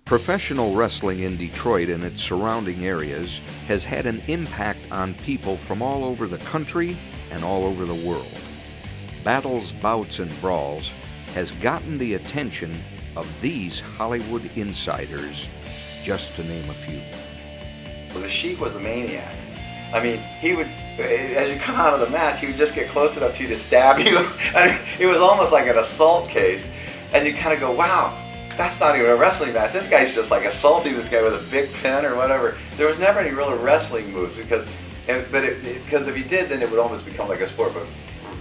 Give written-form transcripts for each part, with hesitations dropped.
Professional wrestling in Detroit and its surrounding areas has had an impact on people from all over the country and all over the world. Battles, Bouts, and Brawls has gotten the attention of these Hollywood insiders, just to name a few. Well, the Sheik was a maniac. I mean, he would, as you come out of the match, he would just get close enough to you to stab you. I mean, it was almost like an assault case. And you kind of go, wow, that's not even a wrestling match. This guy's just like assaulting this guy with a big pin or whatever. There was never any real wrestling moves because if he did, then it would almost become like a sport. But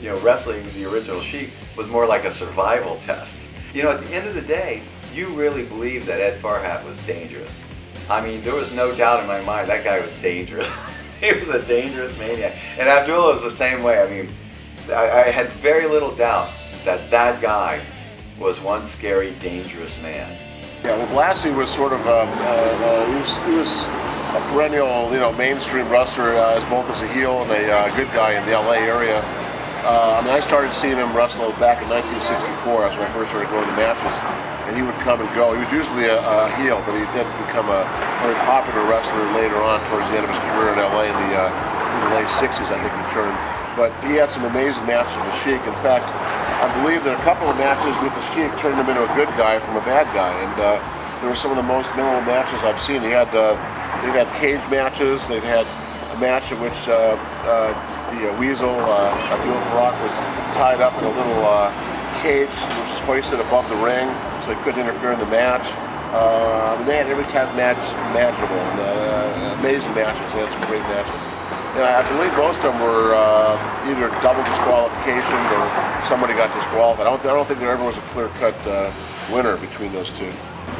you know, wrestling, the original Sheik, was more like a survival test. You know, at the end of the day, you really believed that Ed Farhat was dangerous. I mean, there was no doubt in my mind that guy was dangerous. He was a dangerous maniac. And Abdullah was the same way. I mean, I had very little doubt that that guy was one scary, dangerous man. Yeah, well, Blassie was sort of, he was a perennial, you know, mainstream wrestler, as both as a heel and a good guy in the LA area. I mean, I started seeing him wrestle back in 1964. That's when I first started going to the matches, and he would come and go. He was usually a heel, but he did become a very popular wrestler later on towards the end of his career in LA in the late 60s, I think he turned. But he had some amazing matches with the Sheik. In fact, I believe that a couple of matches with the Sheik turned him into a good guy from a bad guy, and they were some of the most memorable matches I've seen. They've had cage matches. They've had a match in which the Weasel, Abdul Farhat, was tied up in a little cage which was hoisted above the ring, so he couldn't interfere in the match. They had every type of match imaginable, and amazing matches. They had some great matches. And I believe most of them were either double disqualification or somebody got disqualified. I don't think there ever was a clear-cut winner between those two.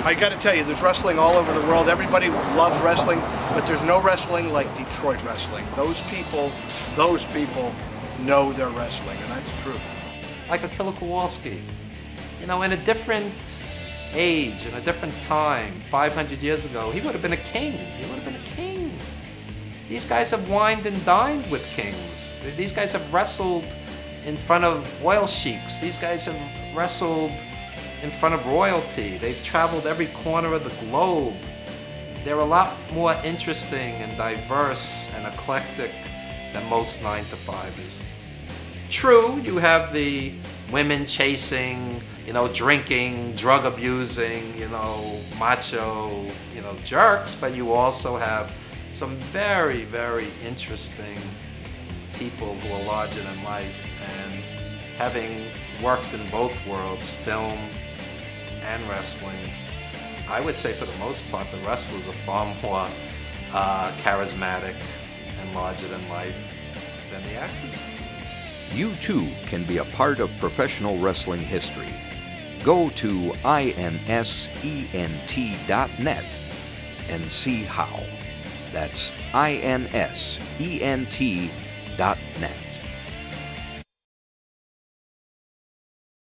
I got to tell you, there's wrestling all over the world. Everybody loves wrestling, but there's no wrestling like Detroit wrestling. Those people know their wrestling, and that's true. Like a Killer Kowalski, you know, in a different age, in a different time, 500 years ago, he would have been a king. He would have been a king. These guys have wined and dined with kings. These guys have wrestled in front of oil sheiks. These guys have wrestled in front of royalty. They've traveled every corner of the globe. They're a lot more interesting and diverse and eclectic than most 9-to-5ers. True, you have the women chasing, you know, drinking, drug abusing, you know, macho, you know, jerks, but you also have some very, very interesting people who are larger than life, and having worked in both worlds, film and wrestling, I would say for the most part the wrestlers are far more charismatic and larger than life than the actors. You too can be a part of professional wrestling history. Go to insent.net and see how. That's insent.net.